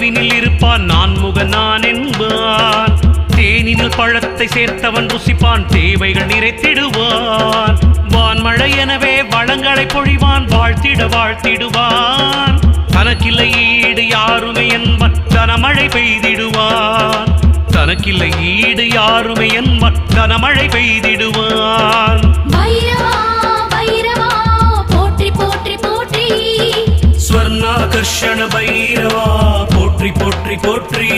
நடுவினில் இருப்பான் நான் முக நான் என்பான் தேனினில் பழத்தை சேர்த்தவன் ருசிப்பான் தேவைகள் நிறைத்திடுவான் வான்மழை எனவே வளங்களை பொழிவான் வாழ்த்திட வாழ்த்திடுவான் தனக்கில்லை ஈடு யாருமே என்பன் தனமழை பெய்திடுவான் தனக்கில்லை ஈடு யாருமே என்பன் தனமழை பெய்திடுவான் பைரவா பைரவா போற்றி போற்றி போற்றி ஸ்வர்ணாகர்ஷண பைரவா போற்றி போற்றி போற்றி